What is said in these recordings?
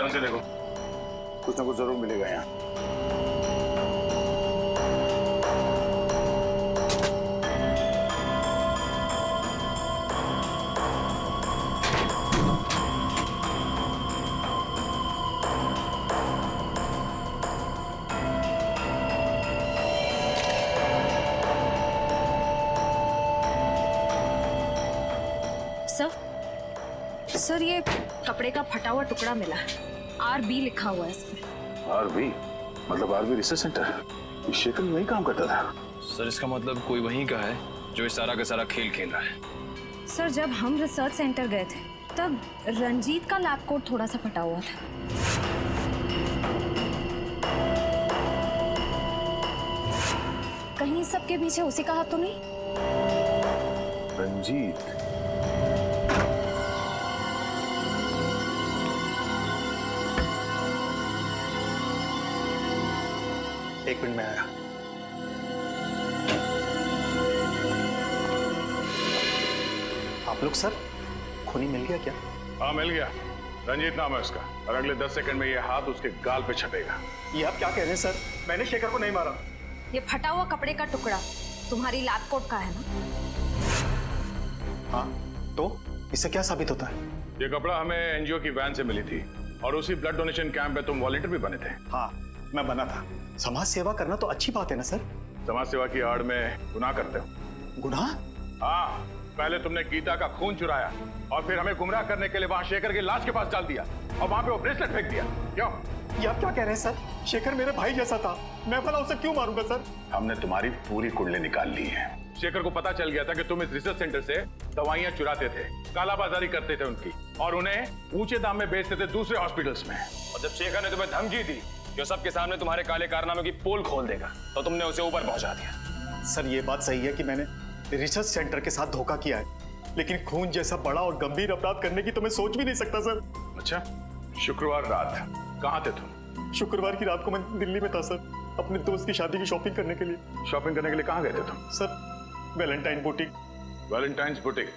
ध्यान से देखो, कुछ ना कुछ जरूर मिलेगा यहाँ। सर ये कपड़े का फटा हुआ टुकड़ा मिला है, RB लिखा हुआ है इसमें। RB मतलब RB रिसर्च सेंटर? इस शेखर में वही काम करता था? सर इसका मतलब कोई वहीं का है जो इस सारा का सारा खेल खेल रहा है। सर जब हम रिसर्च सेंटर गए थे तब रंजीत का लैब कोट थोड़ा सा फटा हुआ था। कहीं सबके पीछे उसी का हाथ तो नहीं? रंजीत? एक मिनट में आया। आप लोग सर, खूनी मिल गया क्या? हाँ मिल गया, रंजीत नाम है उसका, और अगले 10 सेकंड में ये हाथ उसके गाल पे छपेगा। ये आप क्या कह रहे हैं सर? मैंने शेखर को नहीं मारा। ये फटा हुआ कपड़े का टुकड़ा तुम्हारी लैब कोट का है ना? हाँ, तो इससे क्या साबित होता है? ये कपड़ा हमें एनजीओ की वैन से मिली थी, और उसी ब्लड डोनेशन कैंप में तुम वॉलंटियर भी बने थे। हाँ, मैं बना था। समाज सेवा करना तो अच्छी बात है ना सर? समाज सेवा की आड़ में गुनाह करते हो। गुनाह? हाँ, पहले तुमने गीता का खून चुराया और फिर हमें गुमराह करने के लिए वहां शेखर की लाश के पास डाल दिया और वहां पे वो ब्रेसलेट फेंक दिया। क्यों? ये आप क्या कह रहे हैं सर? शेखर मेरे भाई जैसा था, मैं भला उसे क्यों मारूंगा सर? हमने तुम्हारी पूरी कुंडली निकाल ली है। शेखर को पता चल गया था कि तुम इस रिसर्च सेंटर से दवाइयां चुराते थे, कालाबाजारी करते थे उनकी, और उन्हें ऊंचे दाम में बेचते थे दूसरे हॉस्पिटल्स में। और जब शेखर ने तुम्हें धमकी दी जो सबके सामने तुम्हारे काले कारनामे की पोल खोल देगा, तो तुमने उसे ऊपर पहुंचा दिया। सर ये बात सही है कि मैंने रिसर्च सेंटर के साथ धोखा किया है, लेकिन खून जैसा बड़ा और गंभीर अपराध करने की तो मैं सोच भी नहीं सकता सर। अच्छा, शुक्रवार रात कहाँ थे तुम? शुक्रवार की रात को मैं दिल्ली में था सर, अपने दोस्त की शादी की शॉपिंग करने के लिए। शॉपिंग करने के लिए कहाँ गए थे तुम? Sir, Valentine boutique. Valentine's boutique?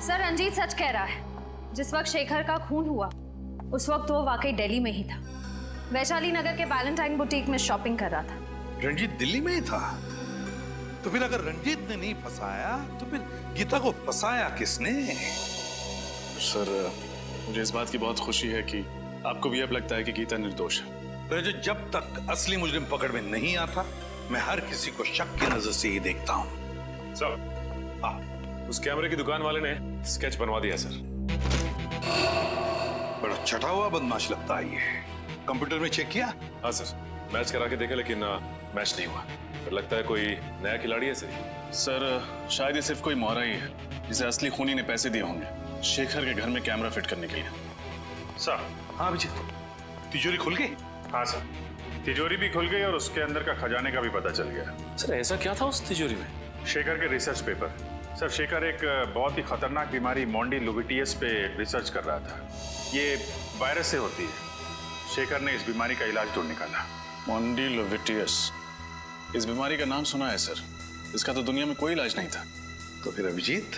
Sir Ranjit सच कह रहा है। जिस वक्त शेखर का खून हुआ उस वक्त वो वाकई दिल्ली में ही था, वैशाली नगर के वैलेंटाइन बुटीक में शॉपिंग कर रहा था। रंजीत दिल्ली में ही था? तो फिर अगर रंजीत ने नहीं फंसाया तो फिर गीता को फंसाया किसने? सर मुझे इस बात की बहुत खुशी है कि आपको भी अब लगता है कि गीता निर्दोष है। रंजीत, जब तक असली मुजरिम पकड़ में नहीं आता मैं हर किसी को शक की नजर से ही देखता हूँ। सर, उस कैमरे की दुकान वाले ने स्केच बनवा दिया सर। बड़ा चटा हुआ बदमाश लगता है ये। कंप्यूटर में चेक किया? हाँ सर, मैच करा के देखा लेकिन मैच नहीं हुआ। फिर लगता है कोई नया खिलाड़ी है सर, शायद ये सिर्फ कोई मोहरा ही है जिसे असली खूनी ने पैसे दिए होंगे शेखर के घर में कैमरा फिट करने के लिए। सर। हाँ विजय, तिजोरी खुल गई? हाँ सर, तिजोरी भी खुल गई और उसके अंदर का खजाने का भी पता चल गया। सर ऐसा क्या था उस तिजोरी में? शेखर के रिसर्च पेपर। सर शेखर एक बहुत ही खतरनाक बीमारी मोंडी लुबिटियस पे रिसर्च कर रहा था। ये वायरस से होती है। शेखर ने इस बीमारी का इलाज ढूंढ निकाला। मोंडी लोविटियस, इस बीमारी का नाम सुना है सर, इसका तो दुनिया में कोई इलाज नहीं था। तो फिर अभिजीत,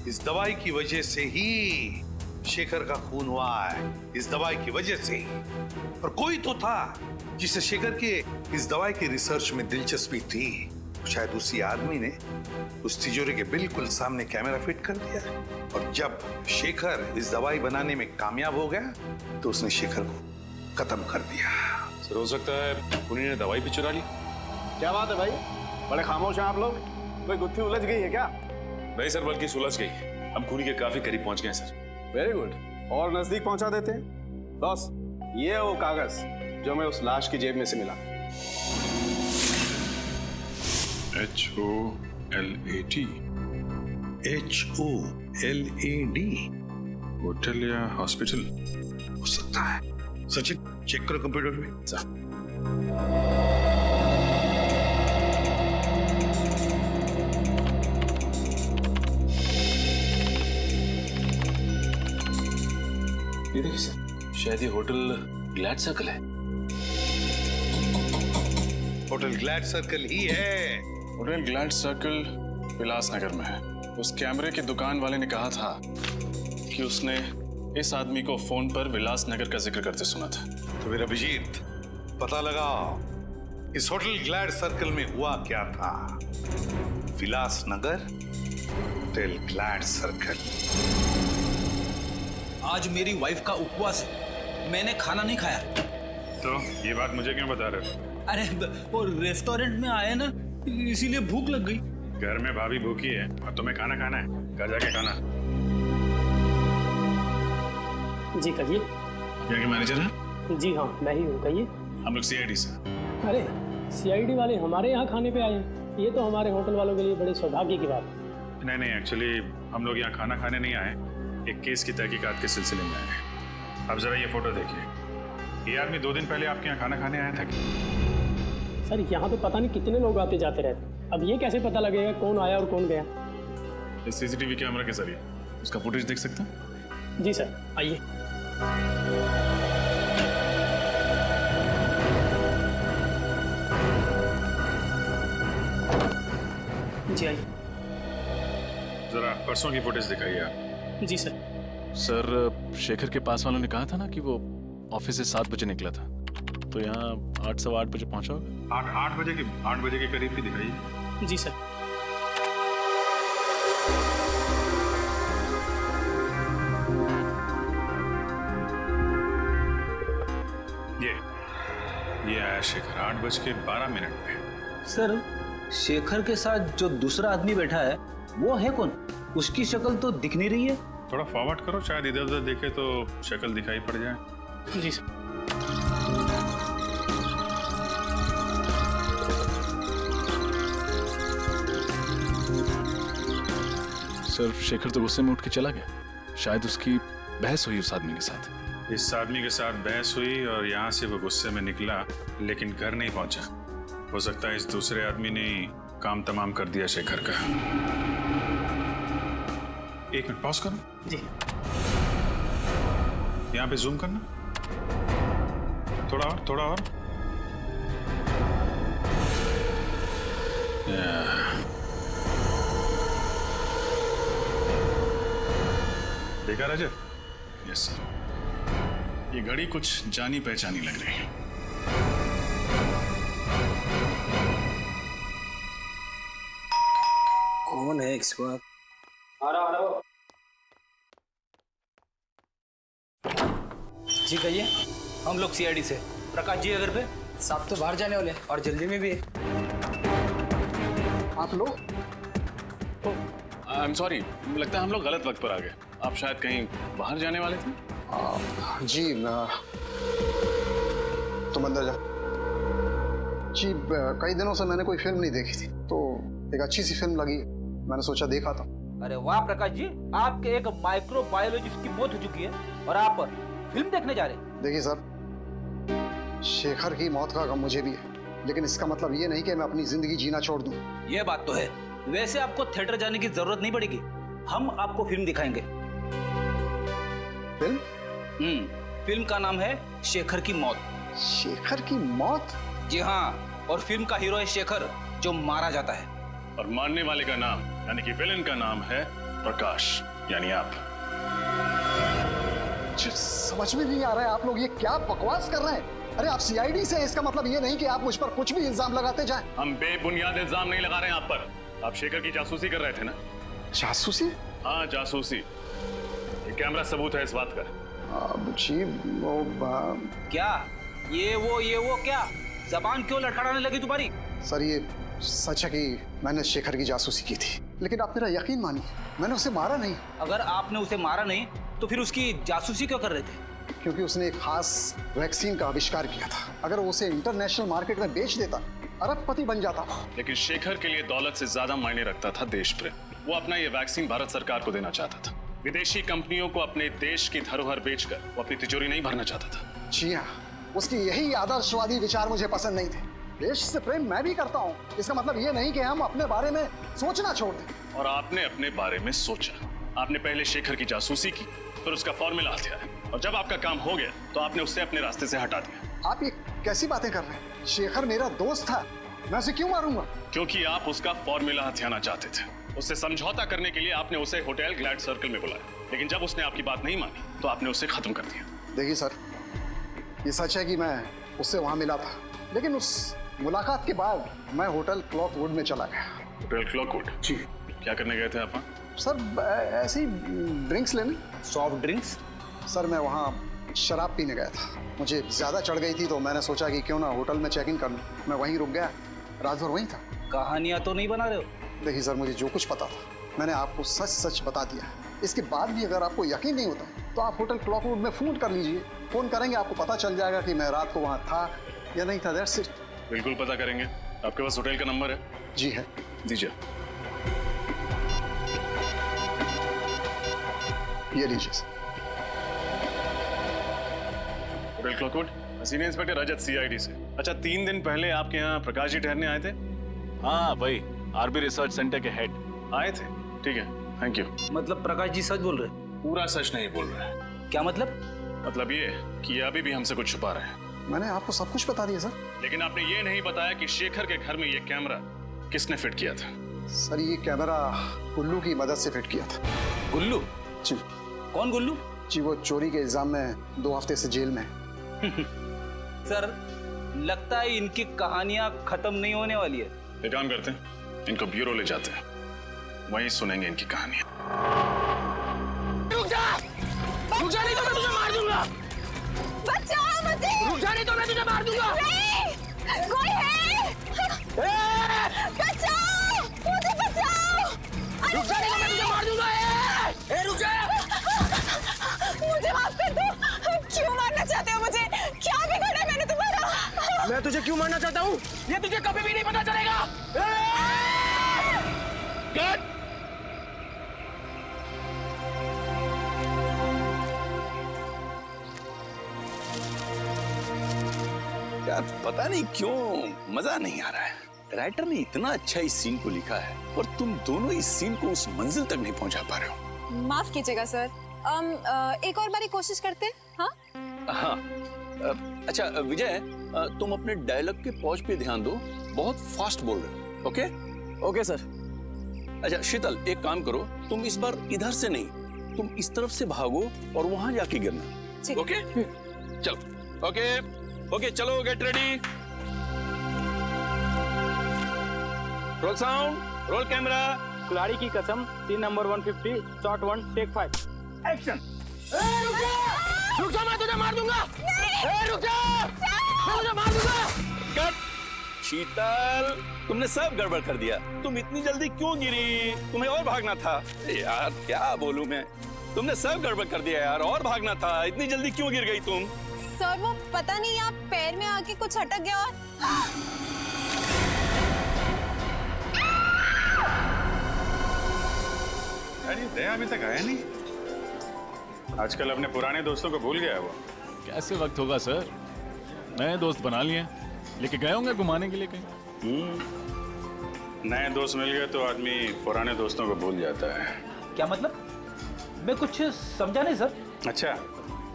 इस दवाई की वजह से ही शेखर का खून हुआ है, इस दवाई की वजह से ही। और कोई तो था जिसे शेखर के इस दवाई की रिसर्च में दिलचस्पी थी, शायद उसी आदमी ने उस तिजोरी के बिल्कुल सामने कैमरा फिट कर दिया, और जब शेखर इस दवाई बनाने में कामयाब हो गया तो उसने शेखर को खत्म कर दिया। सर हो सकता है खूनी ने दवाई भी चुरा ली। क्या बात है भाई, बड़े खामोश हैं आप लोग? कोई गुत्थी उलझ गई है क्या? नहीं सर, बल्कि सुलझ गई। हम खूनी के काफी करीब पहुंच गए सर। वेरी गुड, और नजदीक पहुंचा देते हैं। बॉस, ये है वो कागज जो मैं उस लाश की जेब में से मिला। HOLAD, HOLAD? होटल या हॉस्पिटल हो सकता है। सचिन, चेक करो कंप्यूटर में। सर ये देखिए सर, शायद ये होटल ग्लैड सर्कल है। होटल ग्लैड सर्कल ही है। होटल ग्लैड सर्कल विलासनगर में है। उस कैमरे की दुकान वाले ने कहा था कि उसने इस आदमी को फोन पर विलासनगर का जिक्र करते सुना था। तो फिर अभिजीत पता लगाओ इस होटल ग्लैड सर्कल में हुआ क्या था। Vilasnagar hotel glad circle. आज मेरी वाइफ का उपवास है, मैंने खाना नहीं खाया। तो ये बात मुझे क्यों बता रहे हो? अरे वो रेस्टोरेंट में आए ना, इसीलिए भूख लग गई। घर में भाभी भूखी है और तुम्हें खाना खाना है, घर जाके खाना। जी कहिए। यहाँ के मैनेजर है? जी हाँ, मैं ही हूँ, कहिए। हम लोग सीआईडी से। अरे सीआईडी वाले हमारे यहाँ खाने पे आए हैं, ये तो हमारे होटल वालों के लिए बड़े सौभाग्य की बात है। नहीं, एक्चुअली हम लोग यहाँ खाना खाने नहीं आए, एक केस की तहकीकात के सिलसिले में आए हैं। अब जरा ये फोटो देखिए, ये आदमी 2 दिन पहले आपके यहाँ खाना खाने आया था क्या? सर यहाँ तो पता नहीं कितने लोग आते जाते रहते, अब ये कैसे पता लगेगा कौन आया और कौन गया? इस सीसीटीवी कैमरा के जरिए उसका फुटेज देख सकते हैं? जी सर, आइए। जी आइए। जरा परसों की फुटेज दिखाइए आप। जी सर। सर, शेखर के पास वालों ने कहा था ना कि वो ऑफिस से 7 बजे निकला था, तो यहाँ 8 सवा 8 बजे पहुंचा होगा। 8 बजे के करीब की दिखाइए। जी सर। ये आया शेखर 8:12 पे। सर, शेखर के साथ जो दूसरा आदमी बैठा है वो है कौन? उसकी शक्ल तो दिख नहीं रही है। थोड़ा फॉरवर्ड करो, शायद इधर उधर देखे तो शक्ल दिखाई पड़ जाए। जी सर। सर, शेखर तो गुस्से में उठ के चला गया, शायद उसकी बहस हुई उस आदमी के साथ। इस आदमी के साथ बहस हुई और यहाँ से वो गुस्से में निकला, लेकिन घर नहीं पहुंचा। हो सकता है इस दूसरे आदमी ने काम तमाम कर दिया शेखर का। 1 मिनट पॉज करो। जी। यहाँ पे जूम करना, थोड़ा और। देखा रजत? यस सर, ये घड़ी कुछ जानी पहचानी लग रही है। कौन है इस वक्त? आ रहा। जी कहिए। हम लोग सीआईडी से। प्रकाश जी अगर पे साहब तो बाहर जाने वाले हैं और जल्दी में भी है। आप लोग? आई एम सॉरी, लगता है हम लोग गलत वक्त पर आ गए। आप शायद कहीं बाहर जाने वाले थे? जी तुम अंदर जाओ। जी कई दिनों से मैंने कोई फिल्म नहीं देखी थी, तो एक अच्छी सी फिल्म लगी, मैंने सोचा देखा था। अरे वाह प्रकाश जी, आपके एक माइक्रोबायोलॉजिस्ट की मौत हो चुकी है और आप फिल्म देखने जा रहे हैं। देखिए सर, शेखर की मौत का गम मुझे भी है, लेकिन इसका मतलब ये नहीं कि मैं अपनी जिंदगी जीना छोड़ दूं। ये बात तो है। वैसे आपको थिएटर जाने की जरूरत नहीं पड़ेगी, हम आपको फिल्म दिखाएंगे। फिल्म? फिल्म का नाम है शेखर की मौत। शेखर की मौत? जी हाँ, और फिल्म का हीरो है शेखर, जो मारा जाता है। और मारने वाले का नाम, यानी कि विलेन का नाम है प्रकाश, यानी आप। समझ में नहीं आ रहा है, आप लोग ये क्या बकवास कर रहे हैं? अरे आप सीआईडी से हैं, इसका मतलब ये नहीं कि आप मुझ पर कुछ भी इल्जाम लगाते जाएं। हम बेबुनियाद इल्जाम नहीं लगा रहे हैं आप पर। आप शेखर की जासूसी कर रहे थे ना? जासूसी? हाँ, जासूसी। ये कैमरा सबूत है इस बात का। जी वो क्या ये वो क्या? जबान क्यों लड़खड़ाने लगी तुम्हारी? सर, ये सच है कि मैंने शेखर की जासूसी की थी, लेकिन आप मेरा यकीन मानिए, मैंने उसे मारा नहीं। अगर आपने उसे मारा नहीं तो फिर उसकी जासूसी क्यों कर रहे थे? क्योंकि उसने एक खास वैक्सीन का आविष्कार किया था। अगर वो उसे इंटरनेशनल मार्केट में बेच देता, अरबपति बन जाता। लेकिन शेखर के लिए दौलत से ज्यादा मायने रखता था देश प्रेम। वो अपना ये वैक्सीन भारत सरकार को देना चाहता था। विदेशी कंपनियों को अपने देश की धरोहर बेचकर वो अपनी तिजोरी नहीं भरना चाहता था। जी हाँ, उसकी यही आदर्शवादी विचार मुझे पसंद नहीं थे। देश से प्रेम मैं भी करता हूँ, इसका मतलब ये नहीं कि हम अपने बारे में सोचना छोड़ दें। और आपने अपने बारे में सोचा। आपने पहले शेखर की जासूसी की, फिर उसका फॉर्मूला हथियाया, और जब आपका काम हो गया तो आपने उससे अपने रास्ते से हटा दिया। आप ये कैसी बातें कर रहे हैं? शेखर मेरा दोस्त था, मैं उसे क्यों मारूंगा? क्योंकि आप उसका फॉर्मूला हथियाना चाहते थे। उससे समझौता करने के लिए आपने उसे होटल ग्लैड सर्कल में बुलाया, लेकिन जब उसने आपकी बात नहीं मानी तो आपने उसे खत्म कर दिया। देखिए सर, ये सच है कि मैं उससे वहां मिला था, लेकिन उस मुलाकात के बाद मैं होटल क्लॉकवुड में चला गया। होटल क्लॉकवुड? जी। क्या करने गए थे आप वहाँ? सर ऐसे ही ड्रिंक्स लेने। Soft drinks? सर मैं वहाँ शराब पीने गया था, मुझे ज़्यादा चढ़ गई थी तो मैंने सोचा कि क्यों ना होटल में चेक इन कर लूँ। मैं वहीं रुक गया, रात भर वहीं था। कहानियां तो नहीं बना रहे हो? देखिए सर, मुझे जो कुछ पता था मैंने आपको सच सच बता दिया। इसके बाद भी अगर आपको यकीन नहीं होता तो आप होटल क्लॉकवुड में फ़ोन कर लीजिए। फ़ोन करेंगे आपको पता चल जाएगा कि मैं रात को वहाँ था या नहीं था। That's it. बिल्कुल पता करेंगे। आपके पास होटल का नंबर है? जी है। दीजिए। ये लीजिए सर। होटल क्लॉकवुड, सीनियर इंस्पेक्टर रजत, सीआईडी से। अच्छा, 3 दिन पहले आपके यहाँ प्रकाश जी ठहरने आए थे? हाँ वही, आरबी रिसर्च सेंटर के हेड आए थे। ठीक है, थैंक यू। मतलब प्रकाश जी सच बोल रहे हैं? पूरा सच नहीं बोल रहे हैं। क्या मतलब? मतलब ये कि ये अभी भी हमसे कुछ छुपा रहे हैं। मैंने आपको सब कुछ बता दिया सर। लेकिन आपने ये नहीं बताया कि शेखर के घर में ये कैमरा किसने फिट किया था। सर ये कैमरा गुल्लू की मदद से फिट किया था। गुल्लू? जी। कौन गुल्लू? जी वो चोरी के इल्जाम में 2 हफ्ते से जेल में है। सर लगता है इनकी कहानियां खत्म नहीं होने वाली है। एक काम करते हैं, इनको ब्यूरो ले जाते हैं, वहीं सुनेंगे इनकी कहानियां। रुक जा! रुक जा, नहीं तो मैं तुझे मार दूंगा। बचाओ मुझे! रुक जा, नहीं तो मैं तुझे मार दूंगा। नहीं! कोई है! बचाओ! मुझे बचाओ! रुक जा, नहीं तो मैं तुझे मार दूंगा। रुक जा! मुझे माफ कर दो। क्यों मारना चाहते हो मुझे? क्या बिगाड़ा मैंने तुम्हारा? मैं तुझे क्यों मारना चाहता हूँ ये तुझे कभी भी नहीं पता चलेगा। कट! यार पता नहीं क्यों मजा नहीं आ रहा है। राइटर ने इतना अच्छा इस सीन को लिखा है और तुम दोनों इस सीन को उस मंजिल तक नहीं पहुंचा पा रहे हो। माफ कीजिएगा सर, एक और बारी कोशिश करते हैं। हाँ हाँ, अच्छा विजय, तुम अपने डायलॉग के पॉज पे ध्यान दो, बहुत फास्ट बोल रहे हो। ओके? Okay sir. अच्छा शीतल, एक काम करो, तुम इस बार इधर से नहीं, तुम इस तरफ से भागो और वहां जाके गिरना। ओके? चलो। ओके ओके, चलो get ready. Roll sound, roll camera. कुल्हाड़ी की कसम, scene number 150, shot 1, take 5, action. रुक जा, मैं तुझे मार दूंगा। रुक जा, मैं तुझे मार दूंगा। कट। शीतल, तुमने सब गड़बड़ कर दिया। तुम इतनी जल्दी क्यों गिरी? तुम्हें और भागना था। यार क्या बोलूं मैं, तुमने सब गड़बड़ कर दिया यार, और भागना था। इतनी जल्दी क्यों गिर गई तुम? सर वो पता नहीं आप पैर में आके कुछ अटक गया और अरे दया अभी तक आया नहीं। आजकल अपने पुराने दोस्तों को भूल गया है वो। कैसे वक्त होगा सर, नए दोस्त बना लिए, लेके गए होंगे घुमाने के लिए कहीं। नए दोस्त मिल गए तो आदमी पुराने दोस्तों को भूल जाता है। क्या मतलब? मैं कुछ समझा नहीं सर। अच्छा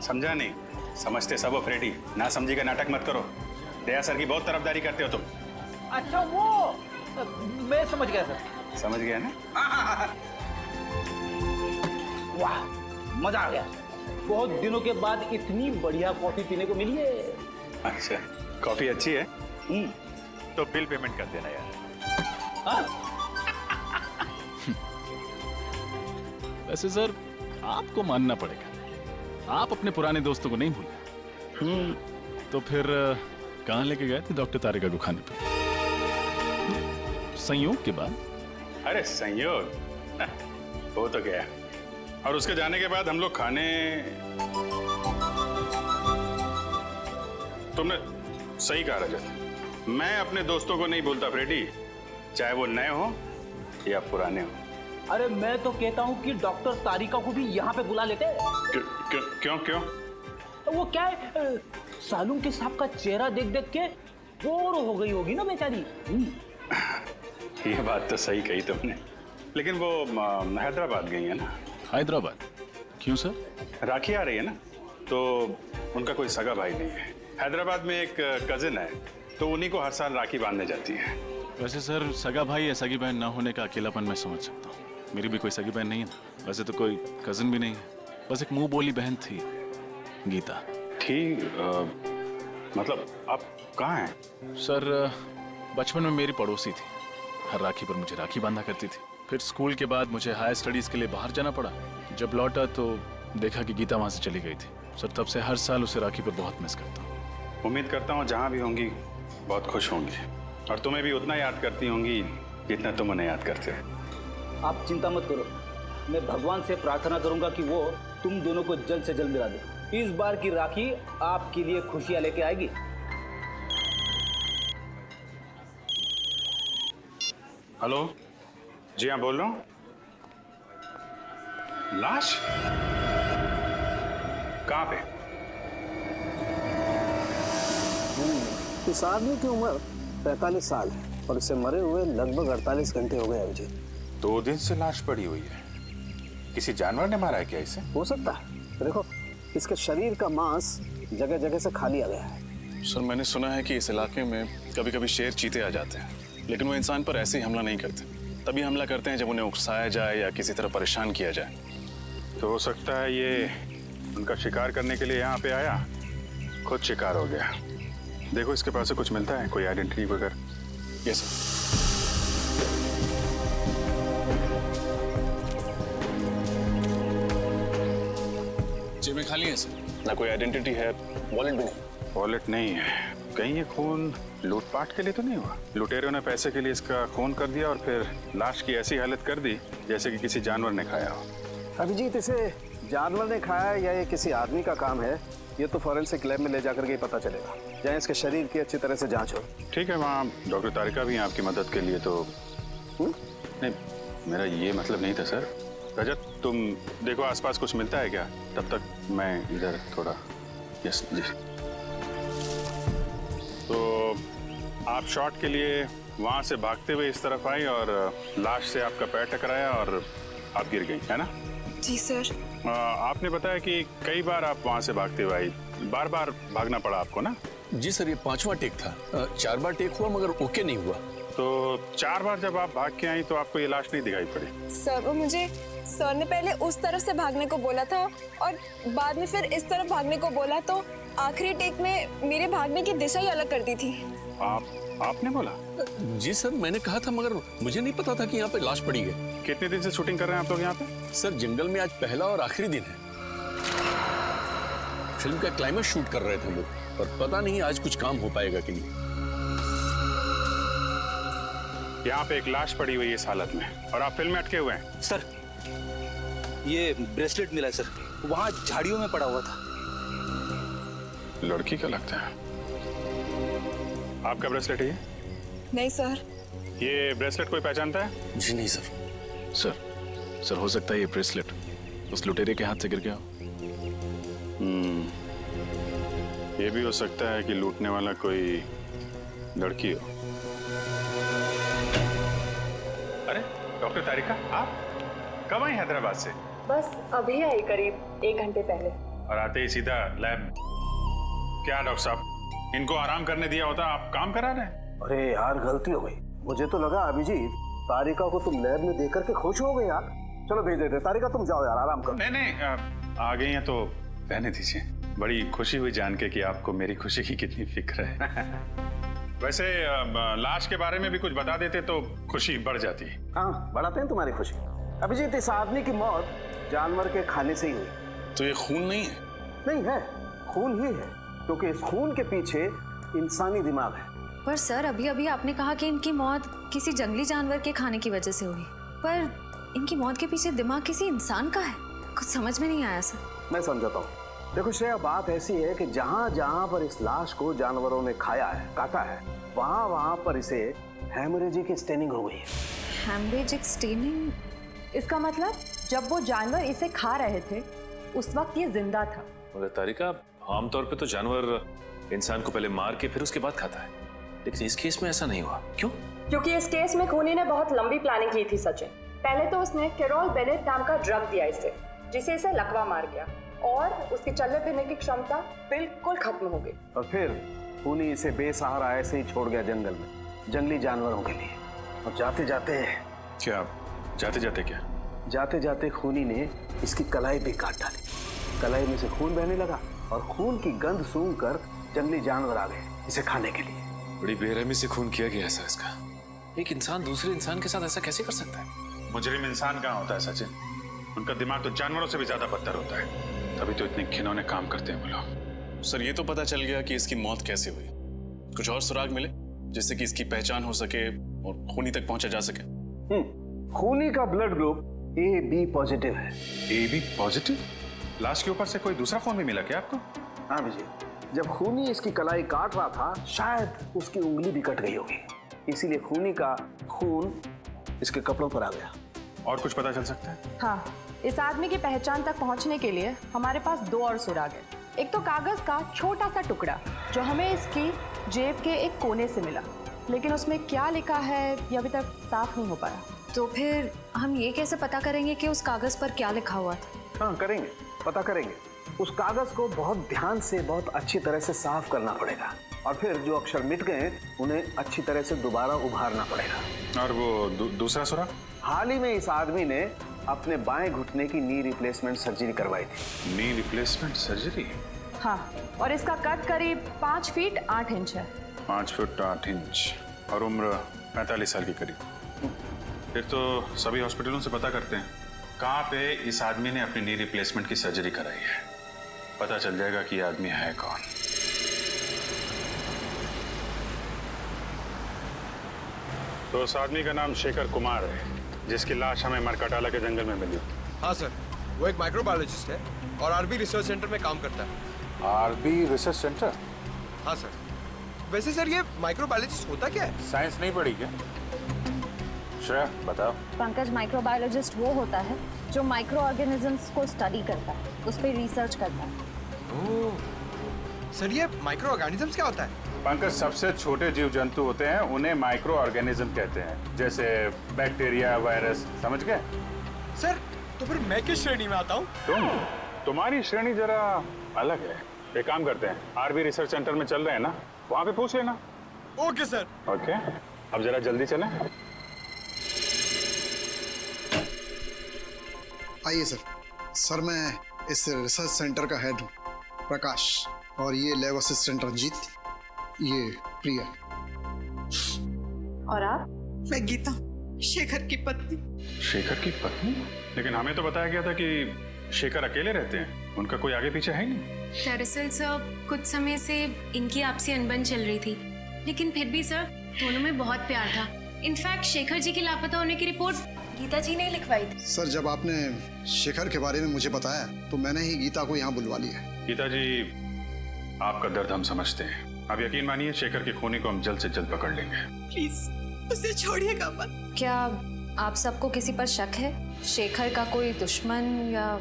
समझा नहीं, समझते सब हो फ्रेडी। ना समझी का नाटक मत करो। दया सर की बहुत तरफदारी करते हो तुम। अच्छा वो मैं समझ गया सर। समझ गया ना? वाह मजा आ गया। बहुत दिनों के बाद इतनी बढ़िया कॉफी पीने को मिली है। अच्छा कॉफी अच्छी है? तो बिल पेमेंट कर देना यार। वैसे सर आपको मानना पड़ेगा, आप अपने पुराने दोस्तों को नहीं भूले। तो फिर कहाँ लेके गए थे डॉक्टर तारिका को खाने पे? संयोग के बाद? अरे संयोग वो तो गया, और उसके जाने के बाद हम लोग खाने। तुमने सही कहा रजत, मैं अपने दोस्तों को नहीं भूलता फ्रेडी, चाहे वो नए हो या पुराने हो। अरे मैं तो कहता हूँ कि डॉक्टर तारिका को भी यहाँ पे बुला लेते। क्यों क्यों? वो क्या है, सालूम के साहब का चेहरा देख देख के बोर हो गई होगी ना बेचारी। ये बात तो सही कही तुमने, लेकिन वो हैदराबाद गई है ना। हैदराबाद क्यों सर? राखी आ रही है ना, तो उनका कोई सगा भाई नहीं है। हैदराबाद में एक कजिन है, तो उन्हीं को हर साल राखी बांधने जाती है। वैसे सर सगा भाई या सगी बहन ना होने का अकेलापन मैं समझ सकता हूँ। मेरी भी कोई सगी बहन नहीं है ना, वैसे तो कोई कजिन भी नहीं है, बस एक मुंह बोली बहन थी, गीता। ठीक, मतलब आप कहाँ हैं? सर बचपन में मेरी पड़ोसी थी, हर राखी पर मुझे राखी बांधा करती थी। फिर स्कूल के बाद मुझे हायर स्टडीज के लिए बाहर जाना पड़ा। जब लौटा तो देखा कि गीता वहां से चली गई थी। सर तब से हर साल उसे राखी पर बहुत मिस करता हूँ। उम्मीद करता हूँ जहाँ भी होंगी बहुत खुश होंगी, और तुम्हें भी उतना याद करती होंगी जितना तुम उन्हें याद करते हो। आप चिंता मत करो, मैं भगवान से प्रार्थना करूंगा कि वो तुम दोनों को जल्द से जल्द मिला दे। इस बार की राखी आपके लिए खुशियां लेके आएगी। हेलो, जी हाँ बोल रहा हूँ। लाश कहाँ पे? इस आदमी की उम्र 45 साल है और इसे मरे हुए लगभग 48 घंटे हो गए अभिजीत। 2 दिन से लाश पड़ी हुई है। किसी जानवर ने मारा है क्या इसे? हो सकता है, देखो इसके शरीर का मांस जगह जगह से खा लिया गया है। सर मैंने सुना है कि इस इलाके में कभी कभी शेर चीते आ जाते हैं, लेकिन वो इंसान पर ऐसे ही हमला नहीं करते। तभी हमला करते हैं जब उन्हें उकसाया जाए या किसी तरह परेशान किया जाए। तो हो सकता है ये उनका शिकार करने के लिए यहाँ पे आया, खुद शिकार हो गया। देखो इसके पास से कुछ मिलता है, कोई आइडेंटिटी वगैरह? Yes sir. जेबें खाली हैं सर, ना कोई आइडेंटिटी है, वॉलेट भी नहीं। वॉलेट नहीं है। कहीं ये खून लूटपाट के लिए तो नहीं हुआ? लुटेरों ने पैसे के लिए इसका खून कर दिया और फिर लाश की ऐसी हालत कर दी जैसे कि किसी जानवर ने खाया हो। अभिजीत, इसे जानवर ने खाया या ये किसी आदमी का काम है, ये तो फॉरेंसिक लैब में ले जाकर के पता चलेगा, जहाँ इसके शरीर की अच्छी तरह से जांच हो। ठीक है, वहाँ डॉक्टर तारिका भी हैं आपकी मदद के लिए। तो नहीं, मेरा ये मतलब नहीं था सर। रजत, तुम देखो आसपास कुछ मिलता है क्या, तब तक मैं इधर थोड़ा। यस जी। तो आप शॉट के लिए वहाँ से भागते हुए इस तरफ आई और लाश से आपका पैर टकराया और आप गिर गई, है ना? जी सर। आपने बताया कि कई बार आप वहाँ से भागते हुए आई, बार बार भागना पड़ा आपको ना? जी सर, ये 5वां टेक था। 4 बार टेक हुआ मगर ओके नहीं हुआ। तो 4 बार जब आप भाग के आई तो आपको ये लाश नहीं दिखाई पड़ी? सर वो मुझे सर ने पहले उस तरफ से भागने को बोला था और बाद में फिर इस तरफ भागने को बोला, तो आखिरी टेक में मेरे भागने की दिशा ही अलग कर दी थी। आपने बोला? जी सर, मैंने कहा था मगर मुझे नहीं पता था कि यहाँ पे लाश पड़ी है। कितने दिन से शूटिंग कर रहे हैं आप लोग यहाँ पे? सर जंगल में आज पहला और आखिरी दिन है। फिल्म का क्लाइमेक्स शूट कर रहे थे हम लोग, और पता नहीं आज कुछ काम हो पाएगा कि नहीं। यहाँ पे एक लाश पड़ी हुई है इस हालत में और आप फिल्म में अटके हुए हैं। सर ये ब्रेसलेट मिला है सर, वहाँ झाड़ियों में पड़ा हुआ था। लड़की का लगता है। आपका ब्रेसलेट है ये? नहीं सर। ये ब्रेसलेट कोई पहचानता है? जी नहीं सर। सर हो सकता है ये ब्रेसलेट उस लुटेरे के हाथ से गिर गया हो। ये भी हो सकता है कि लूटने वाला कोई लड़की हो। अरे डॉक्टर तारिका, आप कब आई हैदराबाद से? बस अभी आई, करीब 1 घंटे पहले। और आते ही सीधा लैब? क्या डॉक्टर साहब, इनको आराम करने दिया होता, आप काम करा रहे हैं? अरे यार गलती हो गई, मुझे तो लगा अभिजीत तारिका को तुम लैब में देख करके खुश हो गए यार। चलो भेज देते। तारिका तुम जाओ यार, आराम करो। नहीं, आ गई हैं तो रहने दीजिए। बड़ी खुशी हुई जान के कि आपको मेरी खुशी की कितनी फिक्र है। वैसे लाश के बारे में भी कुछ बता देते तो खुशी बढ़ जाती। हाँ, बढ़ाते हैं तुम्हारी खुशी। अभिजीत, इस आदमी की मौत जानवर के खाने से ही हुई। तो ये खून नहीं है? नहीं है, खून ही है, क्योंकि इस खून के पीछे इंसानी दिमाग है। पर सर अभी अभी आपने कहा कि इनकी मौत किसी जंगली जानवर के खाने की वजह से हुई, पर इनकी मौत के पीछे दिमाग किसी इंसान का है। कुछ समझ में नहीं आया सर। मैं समझाता हूँ। देखो श्रेया, बात ऐसी है कि जहाँ जहाँ पर इस लाश को जानवरों ने खाया है, काटा है, वहाँ वहाँ पर इसे हेमरेजिक स्टेनिंग हो गई है। Haemorrhagic staining? इसका मतलब जब वो जानवर इसे खा रहे थे उस वक्त ये जिंदा था। मगर तारिका, आमतौर पे तो जानवर इंसान को पहले मार के फिर उसके बाद खाता है, लेकिन इस केस में ऐसा नहीं हुआ। क्यों? क्योंकि इस केस में खूनी ने बहुत लंबी प्लानिंग की थी सचिन। पहले तो उसने कैरोल बेनेट नाम का ड्रग दिया इसे, जिसे इसे लकवा मार गया और उसकी चलने फिरने की क्षमता बिल्कुल खत्म हो गई। और फिर खूनी इसे बेसहारा ऐसे ही छोड़ गया जंगल में, जंगली जानवरों के लिए। और जाते जाते क्या जाते जाते क्या? जाते जाते खूनी ने इसकी कलाई भी काट डाली। कलाई में से खून बहने लगा और खून की गंध सूंघकर जंगली जानवर आ गए इसे खाने के लिए। बड़ी बेरहमी से खून किया गया ऐसा इसका। एक इंसान दूसरे इंसान के साथ ऐसा कैसे कर सकता है? मुजरिम इंसान कहाँ होता है सचिन? उनका दिमाग तो जानवरों से भी ज्यादा बदतर होता है, तभी तो इतने घिनौने काम करते हैं वो लोग। सर ये तो पता चल गया कि इसकी मौत कैसे हुई। कुछ और सुराग मिले जिससे कि इसकी पहचान हो सके और खूनी तक पहुंचा जा सके? खूनी का ब्लड ग्रुप AB पॉजिटिव है। AB positive? लाश के ऊपर से कोई दूसरा खून भी मिला क्या आपको? हाँ विजय, जब खूनी इसकी कलाई काट रहा था शायद उसकी उंगली भी कट गई होगी, इसीलिए खूनी का खून इसके कपड़ों पर आ गया। और कुछ पता चल सकता है? हाँ, इस आदमी की पहचान तक पहुंचने के लिए हमारे पास 2 और सुराग है। एक तो कागज का छोटा सा टुकड़ा जो हमें इसकी जेब के एक कोने से मिला, लेकिन उसमें क्या लिखा है ये अभी तक साफ नहीं हो पाया। तो फिर हम ये कैसे पता करेंगे कि उस कागज पर क्या लिखा हुआ था? हाँ करेंगे, पता करेंगे। उस कागज को बहुत ध्यान से, बहुत अच्छी तरह से साफ करना पड़ेगा और फिर जो अक्षर मिट गए उन्हें अच्छी तरह से दोबारा उभारना पड़ेगा। और वो दूसरा सुराग? हाल ही में इस आदमी ने अपने बाएं घुटने की नी रिप्लेसमेंट सर्जरी करवाई थी। Knee replacement surgery? हाँ, और इसका कद करीब 5 फीट 8 इंच है। 5 फुट 8 इंच और उम्र 45 साल की करीब। फिर तो सभी हॉस्पिटलों से पता करते हैं कहाँ पे इस आदमी ने अपनी नी रिप्लेसमेंट की सर्जरी कराई है, पता चल जाएगा कि ये आदमी है कौन। तो उस आदमी का नाम शेखर कुमार है जिसकी लाश हमें मरकटाला के जंगल में मिली। हाँ सर, वो एक माइक्रोबायोलॉजिस्ट है और आरबी रिसर्च सेंटर में काम करता है। RB research centre? हाँ सर। वैसे सर ये माइक्रोबायोलॉजिस्ट होता क्या है? साइंस नहीं पढ़ी क्या? श्रेया बताओ। पंकज, माइक्रोबायोलॉजिस्ट वो होता है जो माइक्रो ऑर्गेनिजम्स को स्टडी करता है, उस पर रिसर्च करता है। ओह, सर ये माइक्रो ऑर्गेनिजम्स क्या होता है? पंकज, सबसे छोटे जीव जंतु होते हैं उन्हें माइक्रो ऑर्गेनिज्म कहते हैं, जैसे बैक्टीरिया, वायरस, समझ गए? सर तो फिर मैं किस श्रेणी में आता हूँ? तुम्हारी श्रेणी जरा अलग है। एक काम करते हैं, आरबी रिसर्च सेंटर में चल रहे हैं ना, वहाँ पे पूछ लेना। Okay sir. ओके, अब जरा जल्दी चलें। आइए सर। सर मैं इस रिसर्च सेंटर का हेड हूँ, प्रकाश, और ये लैब असिस्टेंट रंजीत, ये प्रिया। और आप? मैं गीता, शेखर की पत्नी। शेखर की पत्नी? लेकिन हमें तो बताया गया था कि शेखर अकेले रहते हैं, उनका कोई आगे पीछे है नहीं। दरअसल सर कुछ समय से इनकी आपसी अनबन चल रही थी, लेकिन फिर भी सर दोनों में बहुत प्यार था। इनफैक्ट शेखर जी के लापता होने की रिपोर्ट गीता जी ने लिखवाई थी। सर जब आपने शेखर के बारे में मुझे बताया तो मैंने ही गीता को यहाँ बुलवा लिया। गीता जी, आपका दर्द हम समझते हैं। आप यकीन मानिए शेखर के खूनी को हम जल्द से जल्द पकड़ लेंगे। प्लीज उसे छोड़िएगा मत। क्या आप सबको किसी पर शक है? शेखर का कोई दुश्मन या?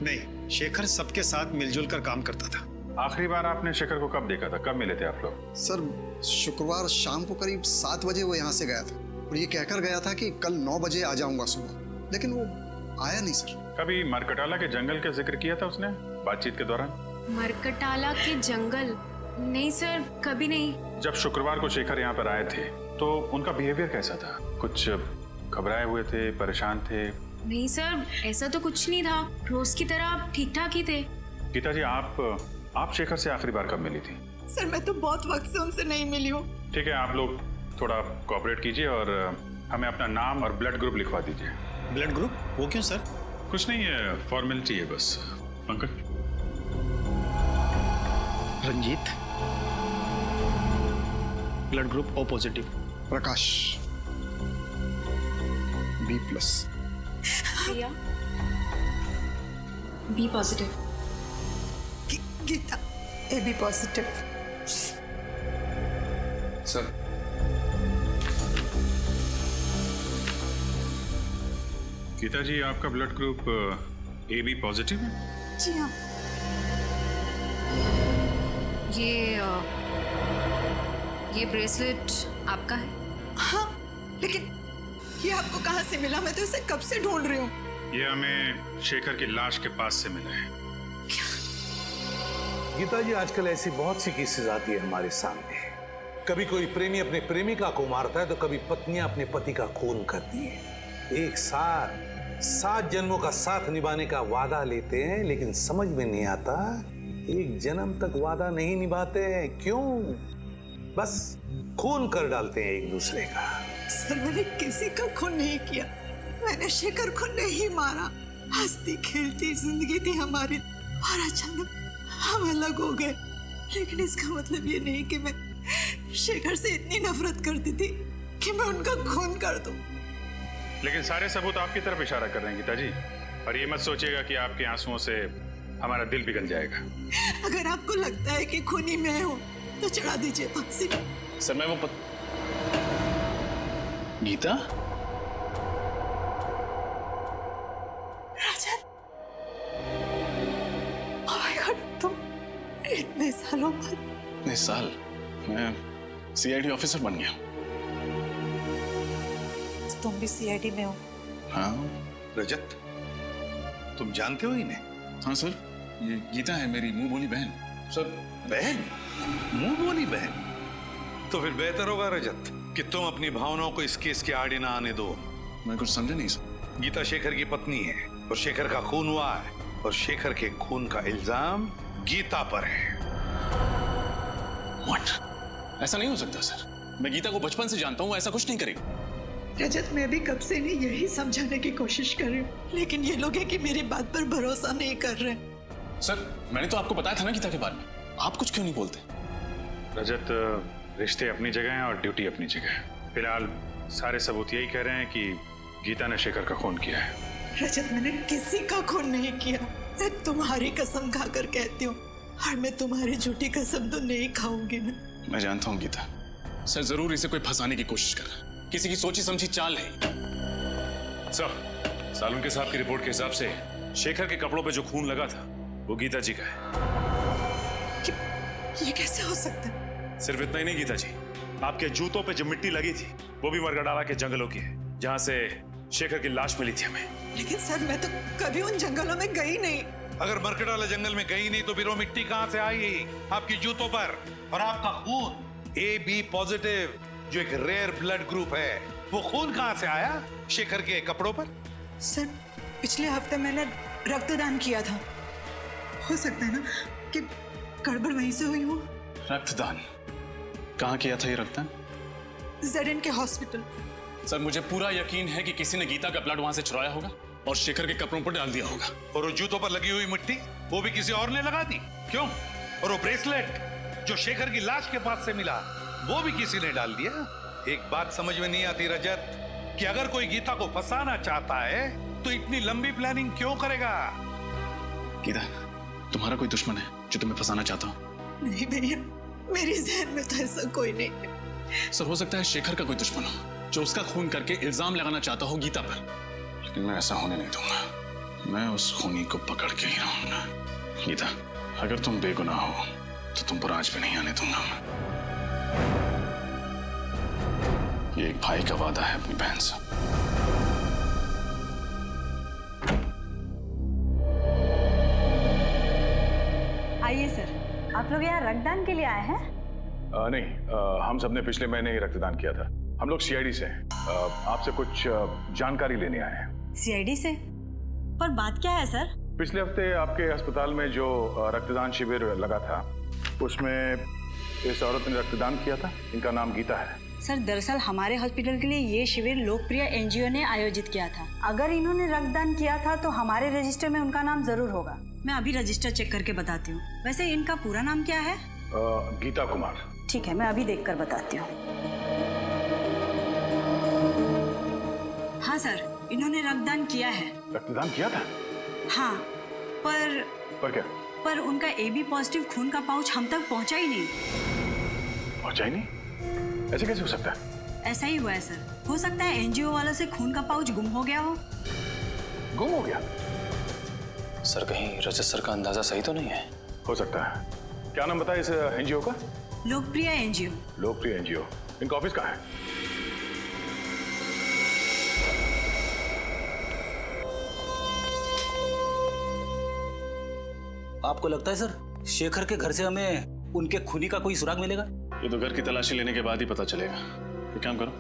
नहीं, शेखर सबके साथ मिलजुल कर काम करता था। आखिरी बार आपने शेखर को कब देखा था? कब मिले थे आप लोग? सर शुक्रवार शाम को करीब 7 बजे वो यहाँ से गया था और ये कहकर गया था कि कल 9 बजे आ जाऊंगा सुबह, लेकिन वो आया नहीं सर। कभी मरकटाला के जंगल का जिक्र किया था उसने बातचीत के दौरान? मरकटाला के जंगल? नहीं सर, कभी नहीं। जब शुक्रवार को शेखर यहाँ पर आए थे तो उनका बिहेवियर कैसा था? कुछ घबराए हुए थे, परेशान थे? नहीं सर, ऐसा तो कुछ नहीं था, रोज की तरह ठीक ठाक ही थे। गीता जी, आप शेखर से आखिरी बार कब मिली थी? सर मैं तो बहुत वक्त से उनसे नहीं मिली हूँ। ठीक है, आप लोग थोड़ा कोऑपरेट कीजिए और हमें अपना नाम और ब्लड ग्रुप लिखवा दीजिए। Blood group? वो क्यों सर? कुछ नहीं है, फॉर्मेलिटी है बस। Pankaj. Ranjit, blood group O positive. Prakash B+। Priya B positive. Geeta AB positive. Sir Geeta ji, आपका ब्लड ग्रुप AB पॉजिटिव है? जी हाँ। ये ब्रेसलेट आपका है? हाँ, लेकिन ये आपको कहाँ से मिला? मैं तो इसे कब से ढूंढ रही हूँ। ये हमें शेखर की लाश के पास से मिला है। गीता जी, आजकल ऐसी बहुत सी केसेस आती है हमारे सामने। कभी कोई प्रेमी अपने प्रेमिका को मारता है तो कभी पत्नियां अपने पति का खून करती है। एक साथ 7 जन्मों का साथ निभाने का वादा लेते हैं, लेकिन समझ में नहीं आता एक जन्म तक वादा नहीं निभाते हैं। क्यों? बस खून कर डालते हैं एक दूसरे का। सर, मैंने किसी का खून नहीं किया। मैंने शेखर को नहीं मारा। हंसती खेलती जिंदगी थी हमारी और अचानक हम अलग हो गए। लेकिन इसका मतलब ये नहीं कि मैं शेखर से इतनी नफरत करती थी कि मैं उनका खून कर दूं। लेकिन सारे सबूत आपकी तरफ इशारा कर रहे हैं गीता जी, और ये मत सोचिएगा कि आपके आंसुओं से हमारा दिल पिघल जाएगा। अगर आपको लगता है कि खूनी मैं हूं तो चढ़ा दीजिए फांसी। सर मैं वो गीता, रजत, ओह माय गॉड, तुम इतने सालों बाद। इतने साल? मैं सीआईडी ऑफिसर बन गया। तुम भी सीआईडी में हो? हाँ। रजत, तुम जानते हो इन्हें? हाँ सर, ये गीता है मेरी मुंह बोली बहन। सर बहन? मुंह बोली बहन? तो फिर बेहतर होगा रजत कि तुम अपनी भावनाओं को इस केस के आड़े ना आने दो। मैं कुछ समझा नहीं सर। गीता शेखर की पत्नी है और शेखर का खून हुआ है, और शेखर के खून का इल्जाम गीता पर है। What? ऐसा नहीं हो सकता सर। मैं गीता को बचपन से जानता हूँ, ऐसा कुछ नहीं करेगी। रजत, मैं भी कब से नहीं यही समझाने की कोशिश कर रही हूँ, लेकिन ये लोग हैं कि मेरी बात पर भरोसा नहीं कर रहे। सर मैंने तो आपको बताया था ना गीता के बारे में, आप कुछ क्यों नहीं बोलते? रजत, रिश्ते अपनी जगह हैं और ड्यूटी अपनी जगह है। फिलहाल सारे सबूत यही कह रहे हैं कि गीता ने शेखर का खून किया है। रजत, मैंने किसी का खून नहीं किया। मैं तुम्हारी कसम खाकर कहती हूँ, और मैं तुम्हारी झूठी कसम तो नहीं खाऊंगी ना। मैं जानता हूँ गीता, सर जरूर इसे कोई फंसाने की कोशिश कर रहा है, किसी की सोची समझी चाल है। सर, सालुंके साहब की रिपोर्ट के हिसाब से शेखर के कपड़ों पे जो खून लगा था वो गीता जी का है। ये कैसे हो सकता है? सिर्फ इतना ही नहीं गीता जी, आपके जूतों पे जो मिट्टी लगी थी वो भी मरगडाला के जंगलों की है, जहां से शेखर की लाश मिली थी हमें। लेकिन सर, मैं तो कभी उन जंगलों में गई नहीं। अगर मरकडाला जंगल में गई नहीं तो फिर वो मिट्टी कहां से आई आपकी जूतों पर? और आपका खून AB पॉजिटिव, जो एक रेयर ब्लड ग्रुप है, वो खून कहां से आया शेखर के कपड़ों पर? सर, पिछले हफ्ते मैंने रक्तदान किया था। हो सकता है ना कि गड़बड़ वहीं से हुई हो। रक्तदान? कहाँ किया था ये रक्तदान? ZN के हॉस्पिटल। सर मुझे पूरा यकीन है कि किसी ने गीता का ब्लड वहां से चुराया होगा और शेखर के कपड़ों पर डाल दिया होगा। और वो जूतों पर लगी हुई मिट्टी वो भी किसी और ने लगा दी? क्यों? और वो ब्रेसलेट जो शेखर की लाश के पास से मिला वो भी किसी ने डाल दिया? एक बात समझ में नहीं आती रजत, कि अगर कोई गीता को फंसाना चाहता है तो इतनी लंबी प्लानिंग क्यों करेगा? गीता, तुम्हारा कोई दुश्मन है जो तुम्हें फंसाना चाहता हो? नहीं भैया, मेरी जहन में तो ऐसा कोई नहीं है। सर हो सकता है शेखर का कोई दुश्मन हो जो उसका खून करके इल्जाम लगाना चाहता हो गीता पर, लेकिन मैं ऐसा होने नहीं दूंगा। मैं उस खूनी को पकड़ के ही रहूंगा। गीता, अगर तुम बेगुनाह हो तो तुम पर आज भी नहीं आने दूंगा। ये एक भाई का वादा है अपनी बहन से। आइए सर, आप लोग यहाँ रक्तदान के लिए आए हैं? नहीं, हम सबने पिछले महीने ही रक्तदान किया था। हम लोग CID से हैं। आपसे कुछ जानकारी लेने आए हैं। CID से? पर बात क्या है सर? पिछले हफ्ते आपके अस्पताल में जो रक्तदान शिविर लगा था उसमें इस औरत ने रक्तदान किया था। इनका नाम गीता है। सर दरअसल हमारे हॉस्पिटल के लिए ये शिविर लोकप्रिय NGO ने आयोजित किया था। अगर इन्होंने रक्तदान किया था तो हमारे रजिस्टर में उनका नाम जरूर होगा। मैं अभी रजिस्टर चेक करके बताती हूँ। वैसे इनका पूरा नाम क्या है? गीता कुमार। ठीक है, मैं अभी देखकर बताती हूँ। हाँ सर, इन्होंने रक्तदान किया है। रक्तदान किया था? हाँ, पर क्या? पर उनका AB पॉजिटिव खून का पाउच हम तक पहुंचा ही नहीं। पहुंचा ही नहीं? ऐसे कैसे हो सकता है? ऐसा ही हुआ है सर। हो सकता है NGO वालों से खून का पाउच गुम हो गया हो। गुम हो गया? सर कहीं रजत सर का अंदाजा सही तो नहीं है? हो सकता है। क्या नाम बताया इस NGO का? लोकप्रिय NGO। लोकप्रिय NGO। इनका ऑफिस कहाँ है? आपको लगता है सर शेखर के घर से हमें उनके खूनी का कोई सुराग मिलेगा? ये तो घर की तलाशी लेने के बाद ही पता चलेगा। एक काम करो,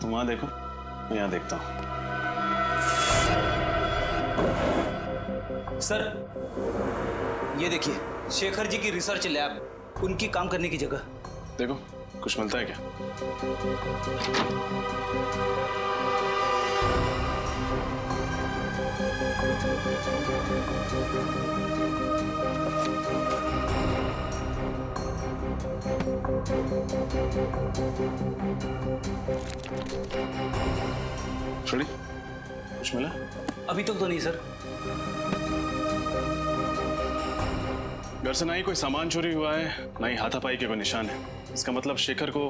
तुम वहां देखो, मैं यहाँ देखता हूँ। सर, ये देखिए, शेखर जी की रिसर्च लैब, उनकी काम करने की जगह। देखो कुछ मिलता है क्या? छोड़ी, कुछ मिला? अभी तक तो नहीं सर। घर से ना ही कोई सामान चोरी हुआ है, ना ही हाथापाई के कोई निशान है। इसका मतलब शेखर को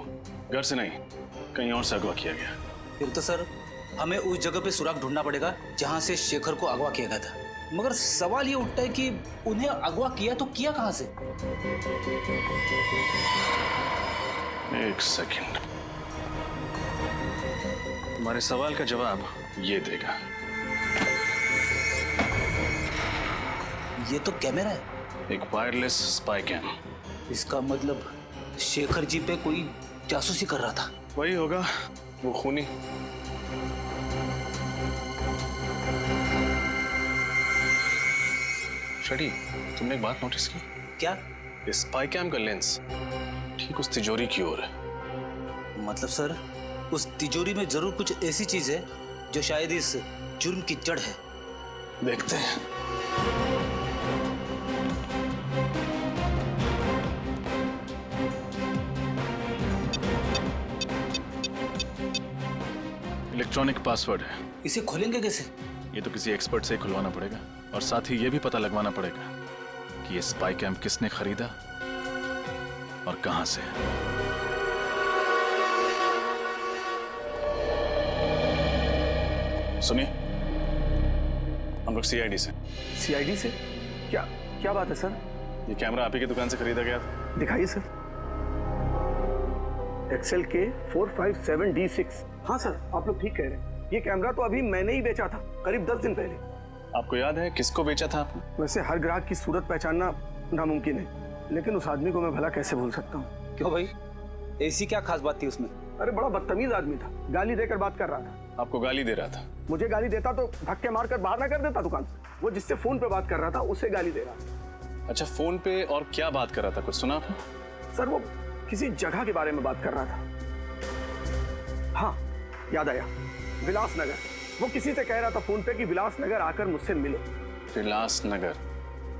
घर से नहीं, कहीं और से अगवा किया गया। फिर तो सर हमें उस जगह पे सुराग ढूंढना पड़ेगा जहां से शेखर को अगवा किया गया था। मगर सवाल ये उठता है कि उन्हें अगवा किया तो किया कहां से? एक सेकंड, तुम्हारे सवाल का जवाब ये देगा। ये तो कैमरा है, एक वायरलेस स्पाई कैम। इसका मतलब शेखर जी पे कोई जासूसी कर रहा था। वही होगा, वो खूनी। शडी, तुमने एक बात नोटिस की? क्या? इस स्पाई कैम का लेंस ठीक उस तिजोरी की ओर है। मतलब सर, उस तिजोरी में जरूर कुछ ऐसी चीज है जो शायद इस जुर्म की जड़ है। देखते हैं। इलेक्ट्रॉनिक पासवर्ड है। इसे खोलेंगे कैसे? ये तो किसी एक्सपर्ट से खुलवाना पड़ेगा, और साथ ही ये भी पता लगवाना पड़ेगा कि ये स्पाई कैम किसने खरीदा और कहां से। सुनिए, हम लोग सीआईडी से। सीआईडी से? क्या क्या बात है सर? ये कैमरा आप ही की दुकान से खरीदा गया था। दिखाइए सर। एक्सेल के 457D6। हाँ सर, आप लोग ठीक कह रहे हैं। ये कैमरा तो अभी मैंने ही बेचा था, करीब 10 दिन पहले। आपको याद है किसको बेचा था आपने? वैसे हर ग्राहक की सूरत पहचानना नामुमकिन है, लेकिन उस आदमी को मैं भला कैसे भूल सकता हूँ। क्यों भाई, ऐसी क्या खास बात थी उसमें? अरे बड़ा बदतमीज आदमी था, गाली देकर बात कर रहा था। आपको गाली दे रहा था? मुझे गाली देता तो धक्के मारकर बाहर ना कर देता दुकान से। वो जिससे फोन पे बात कर रहा था उसे गाली दे रहा था। अच्छा, फोन पे और क्या बात कर रहा था, कुछ सुना आपने? सर वो किसी जगह के बारे में बात कर रहा था। हाँ याद आया, विलास नगर। वो किसी से कह रहा था फोन पे कि विलास नगर आकर मुझसे मिलो। विलास नगर?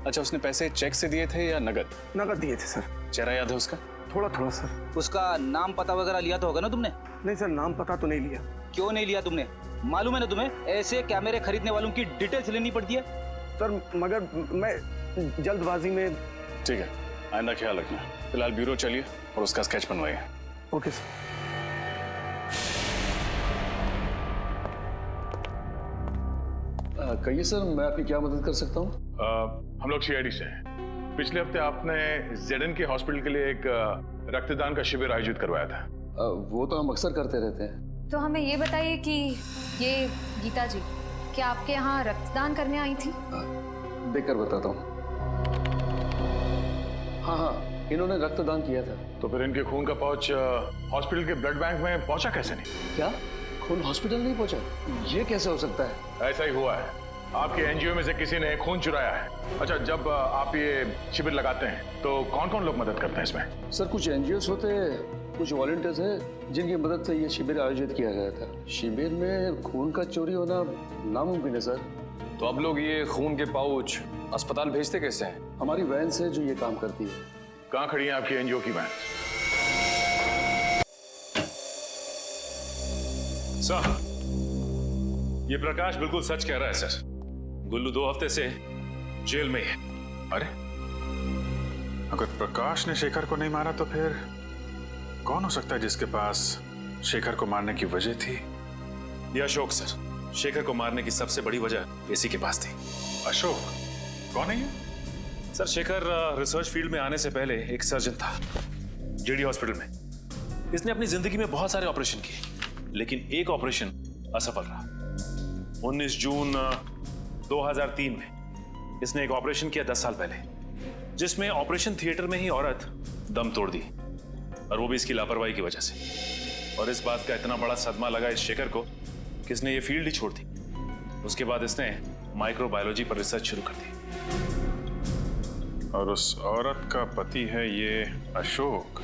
अच्छा, उसने पैसे चेक से दिए थे या नगद? नगद दिए थे सर। चेहरा याद है उसका? थोड़ा थोड़ा सर। उसका नाम पता वगैरह लिया तो होगा ना तुमने? नहीं सर, नाम पता तो नहीं लिया। क्यों नहीं लिया तुमने? मालूम है ना तुम्हें, ऐसे कैमरे खरीदने वालों की डिटेल्स लेनी पड़ती है। सर मगर मैं जल्दबाजी में। ठीक है, आइंदा ख्याल रखना। फिलहाल ब्यूरो चलिए और उसका स्केच बनवाइए। Okay sir. कहिए सर, मैं आपकी क्या मदद कर सकता हूँ? हम लोग सीआईडी से हैं। पिछले हफ्ते आपने जेडन के हॉस्पिटल के लिए एक रक्तदान का शिविर आयोजित करवाया था। वो तो हम अक्सर करते रहते हैं। तो हमें ये बताइए कि ये गीता जी क्या आपके यहाँ रक्तदान करने आई थी? देखकर बताता हूँ। हाँ हाँ, इन्होंने रक्तदान किया था। तो फिर इनके खून का पाउच हॉस्पिटल के ब्लड बैंक में पहुंचा कैसे नहीं? क्या खून हॉस्पिटल नहीं पहुंचा? ये कैसे हो सकता है? ऐसा ही हुआ है, आपके एनजीओ में से किसी ने खून चुराया है। अच्छा, जब आप ये शिविर लगाते हैं तो कौन कौन लोग मदद करते हैं इसमें? सर कुछ एनजीओस होते हैं, कुछ वॉलंटियर्स हैं जिनकी मदद से ये शिविर आयोजित किया गया था। शिविर में खून का चोरी होना नामुमकिन है सर। तो अब लोग ये खून के पाउच अस्पताल भेजते कैसे हैं? हमारी वैन से जो ये काम करती है। कहाँ खड़ी है आपकी एनजीओ की वैन? सर, ये प्रकाश बिल्कुल सच कह रहा है सर। गुल्लू 2 हफ्ते से जेल में ही है। अरे, अगर प्रकाश ने शेखर को नहीं मारा तो फिर कौन हो सकता है जिसके पास शेखर को मारने की वजह थी? ये अशोक सर। शेखर को मारने की सबसे बड़ी वजह इसी के पास थी। अशोक? कौन है ये? सर, शेखर रिसर्च फील्ड में आने से पहले एक सर्जन था जेडी हॉस्पिटल में। इसने अपनी जिंदगी में बहुत सारे ऑपरेशन किए, लेकिन एक ऑपरेशन असफल रहा। 19 जून 2003 में इसने एक ऑपरेशन किया 10 साल पहले। जिसमें ऑपरेशन थिएटर में ही औरत दम तोड़ दी, और वो भी इसकी लापरवाही की वजह से। और इस बात का इतना बड़ा सदमा लगा इस शेखर को कि इसने ये फील्ड ही छोड़ दी। उसके बाद इसने माइक्रोबायोलॉजी पर रिसर्च शुरू कर दी। और उस औरत का पति है ये अशोक।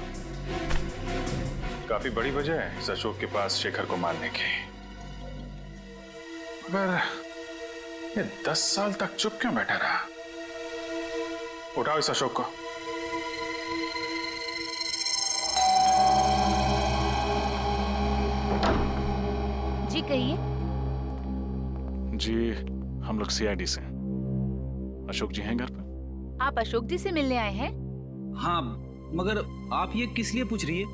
काफी बड़ी वजह है इस अशोक के पास शेखर को मारने की। मगर ये 10 साल तक चुप क्यों बैठा रहा? उठाओ इस अशोक को। जी कहिए। जी हम लोग सीआईडी से। अशोक जी हैं घर पर? आप अशोक जी से मिलने आए हैं? हाँ, मगर आप ये किस लिए पूछ रही है?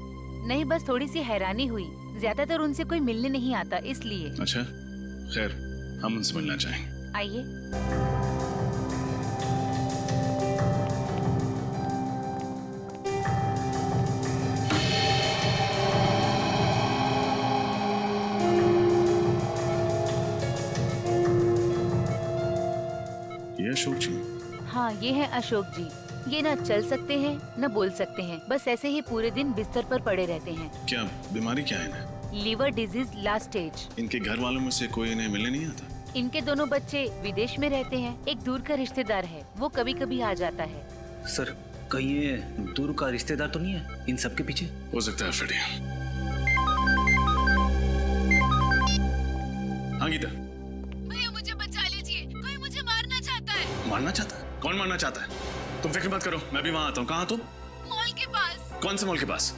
नहीं, बस थोड़ी सी हैरानी हुई। ज्यादातर उनसे कोई मिलने नहीं आता, इसलिए। अच्छा, खैर हम उनसे मिलना चाहेंगे। आइए। ये अशोक जी? हाँ, ये है अशोक जी। ये ना चल सकते हैं न बोल सकते हैं, बस ऐसे ही पूरे दिन बिस्तर पर पड़े रहते हैं। क्या बीमारी क्या है इन्हें? Liver disease last stage. इनके घर वालों में से कोई इन्हें मिलने नहीं आता? इनके दोनों बच्चे विदेश में रहते हैं। एक दूर का रिश्तेदार है, वो कभी कभी आ जाता है। सर, कहीं ये दूर का रिश्तेदार तो नहीं है इन सब के पीछे? हो सकता है फ्रेडी। हाँ गीता। भैया मुझे बचा लीजिए, कोई मुझे मारना चाहता है। मारना चाहता है? कौन मारना चाहता है? तुम फिक्र मत करो, मैं भी वहाँ आता हूँ। कहाँ तुम? मॉल के पास। कौन से मॉल के पास?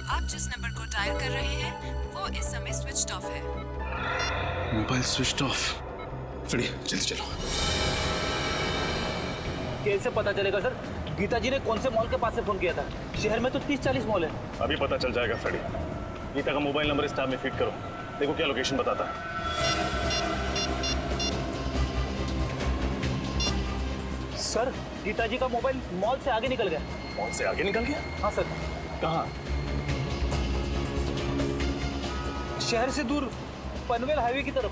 आप जिस नंबर को डायल कर रहे हैं वो इस समय स्विच्ड ऑफ है। Mobile switched off. फ्रेडी जल्दी चलो। कैसे पता चलेगा सर? गीता जी ने कौन से मॉल के पास से फोन किया था? शहर में तो 30-40 मॉल है। अभी पता चल जाएगा फ्रेडी। गीता का मोबाइल नंबर इस टैब में फीड करो, देखो क्या लोकेशन बताता है। सर, गीता जी का मोबाइल मॉल से आगे निकल गया। मॉल से आगे निकल गया? हाँ सर। कहाँ? शहर से दूर, पनवेल हाईवे की तरफ।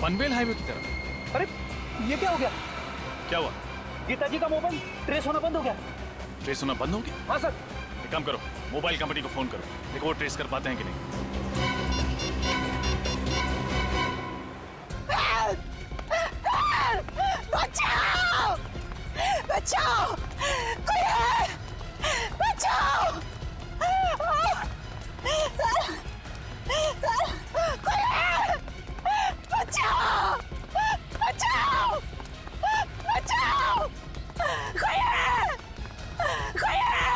पनवेल हाईवे की तरफ? अरे ये क्या हो गया? क्या हुआ? गीता जी का मोबाइल ट्रेस होना बंद हो गया। ट्रेस होना बंद हो गया? हाँ सर। एक काम करो, मोबाइल कंपनी को फोन करो, देखो वो ट्रेस कर पाते हैं कि नहीं। बचाओ! बचाओ! कोई है! बचाओ! कोई है! बचाओ! बचाओ! बचाओ! कोई है! कोई है!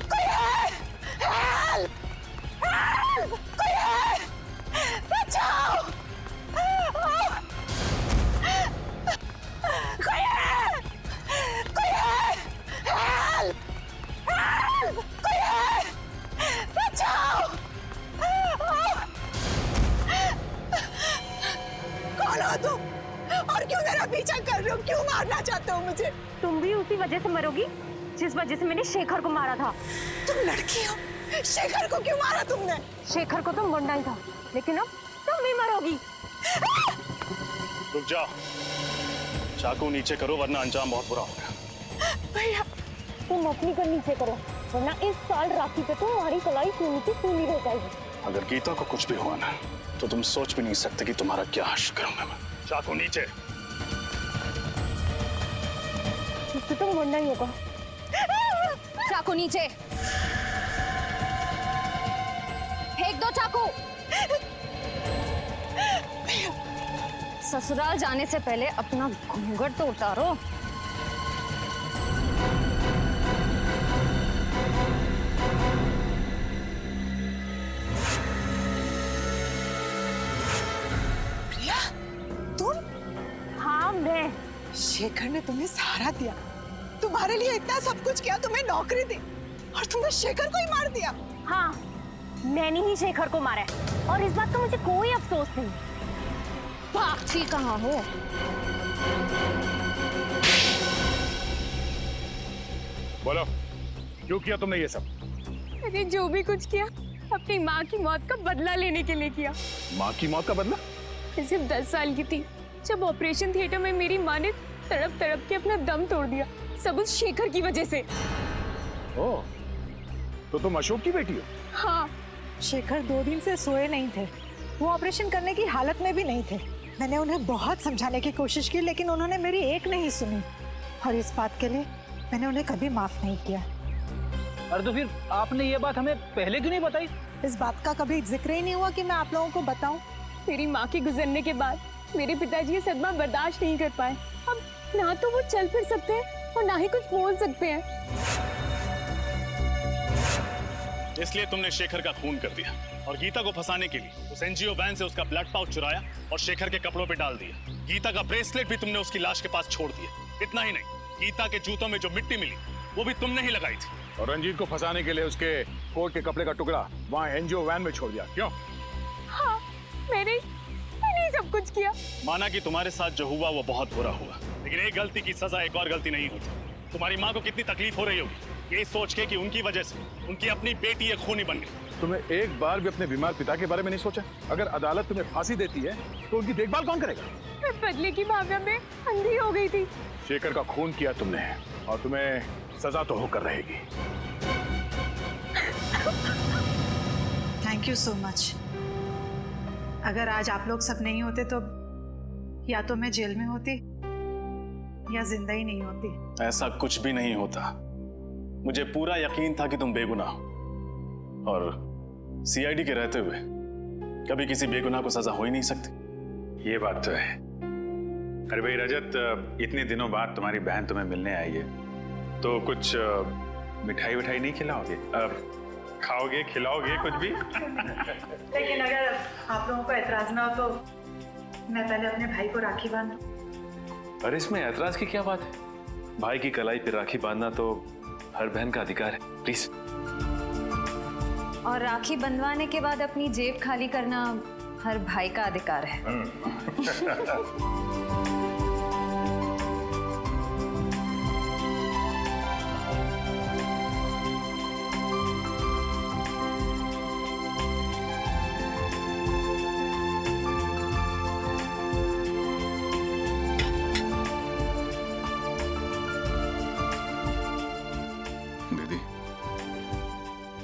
कोई है! हेल्प! हेल्प! कोई है! बचाओ! कोई है! कोई है! हेल्प! हेल्प! कोई है! बचाओ! कौन हो तुम? और क्यों मेरा पीछा कर रहे हो? क्यों मारना चाहते हो मुझे? तुम भी उसी वजह से मरोगी जिस वजह से मैंने शेखर को मारा था। तुम लड़की हो, शेखर को क्यों मारा तुमने? शेखर को तो मरना ही था, लेकिन अब तुम भी मरोगी। रुक जाओ, चाकू नीचे करो वरना अंजाम बहुत बुरा होगा। भैया, तुम अपनी को नीचे करो, वरना इस साल राखी पे तुम्हारी कलाई सूनी की सूनी रह जाएगी। अगर गीता को कुछ भी हुआ ना, तो तुम सोच भी नहीं सकते कि तुम्हारा क्या हश्र करूंगा मैं। चाकू नीचे। इससे तो मरना ही होगा। चाकू नीचे। फेंक दो चाकू। ससुराल जाने से पहले अपना घूंघट तो उतारो। प्रिया, तुम? हाँ मैं। शेखर ने तुम्हें सहारा दिया, तुम्हारे लिए इतना सब कुछ किया, तुम्हें नौकरी दी, और तुमने शेखर को ही मार दिया। हाँ, मैंने ही शेखर को मारा है, और इस बात का मुझे कोई अफसोस नहीं। भागती कहाँ हो? बोलो, क्यों किया तुमने ये सब? मैंने जो भी कुछ किया अपनी माँ की मौत का बदला लेने के लिए किया। माँ की मौत का बदला? मैं सिर्फ 10 साल की थी जब ऑपरेशन थिएटर में मेरी माँ ने तड़प तड़प के अपना दम तोड़ दिया, सब उस शेखर की वजह से। ओह, तो तुम अशोक की बेटी हो? हाँ। शेखर 2 दिन से सोए नहीं थे, वो ऑपरेशन करने की हालत में भी नहीं थे। मैंने उन्हें बहुत समझाने की कोशिश की, लेकिन उन्होंने मेरी एक नहीं सुनी, और इस बात के लिए मैंने उन्हें कभी माफ नहीं किया। अरे तो फिर आपने ये बात हमें पहले क्यों नहीं बताई? इस बात का कभी जिक्र ही नहीं हुआ कि मैं आप लोगों को बताऊं। मेरी माँ के गुजरने के बाद मेरे पिताजी ये सदमा बर्दाश्त नहीं कर पाए। अब ना तो वो चल फिर सकते हैं और ना ही कुछ बोल सकते हैं। इसलिए तुमने शेखर का खून कर दिया और गीता को फंसाने के लिए उस एनजीओ वैन से उसका ब्लड पाउच चुराया और शेखर के कपड़ों पे डाल दिया। गीता का ब्रेसलेट भी तुमने उसकी लाश के पास छोड़ दिया। इतना ही नहीं, गीता के जूतों में जो मिट्टी मिली वो भी तुमने ही लगाई थी। और रंजीत को फंसाने के लिए उसके कोट के कपड़े का टुकड़ा वहाँ एनजीओ वैन में छोड़ दिया, क्यों? हाँ, मैंने सब कुछ किया। माना कि तुम्हारे साथ जो हुआ वो बहुत बुरा हुआ, लेकिन एक गलती की सजा एक और गलती नहीं होती। तुम्हारी माँ को कितनी तकलीफ हो रही होगी ये सोच के कि उनकी वजह से उनकी अपनी बेटी एक खूनी बन गई। तुमने एक बार भी अपने बीमार पिता के बारे में नहीं सोचा? अगर अदालत तुम्हें फांसी देती है तो उनकी देखभाल कौन करेगा? मैं बदले की भावना में अंधी हो गई थी। शेखर का खून किया तुमने और तुम्हें सजा तो होकर रहेगी। Thank you so much. अगर आज आप लोग सब नहीं होते तो या तो मैं जेल में होती या जिंदा ही नहीं होती। ऐसा कुछ भी नहीं होता। मुझे पूरा यकीन था कि तुम बेगुनाह हो और सीआईडी के रहते हुए कभी किसी बेगुनाह को सजा हो ही नहीं सकती। ये बात तो है। अरे भाई रजत, इतने दिनों बाद तुम्हारी बहन तुम्हें मिलने आई है, तो कुछ मिठाई विठाई नहीं खिलाओगे? खाओगे, खिलाओगे कुछ भी? लेकिन अगर आप लोगों को एतराज ना हो तो मैं पहले अपने भाई को राखी बांधूं। अरे इसमें ऐतराज की क्या बात है? भाई की कलाई पे राखी बांधना तो हर बहन का अधिकार है, प्लीज। और राखी बंधवाने के बाद अपनी जेब खाली करना हर भाई का अधिकार है।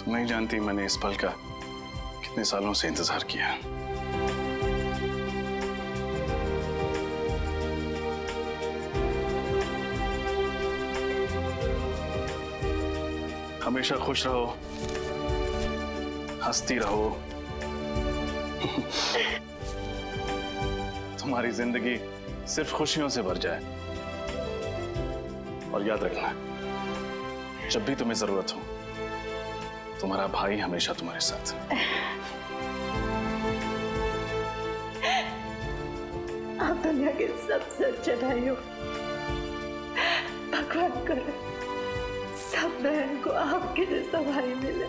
नहीं जानती मैंने इस पल का कितने सालों से इंतजार किया। हमेशा खुश रहो, हंसती रहो। तुम्हारी जिंदगी सिर्फ खुशियों से भर जाए। और याद रखना, जब भी तुम्हें जरूरत हो तुम्हारा भाई हमेशा तुम्हारे साथ। आप दुनिया के सबसे अच्छे भाई हो। भगवान करे सब बहन को आपके जैसा भाई मिले।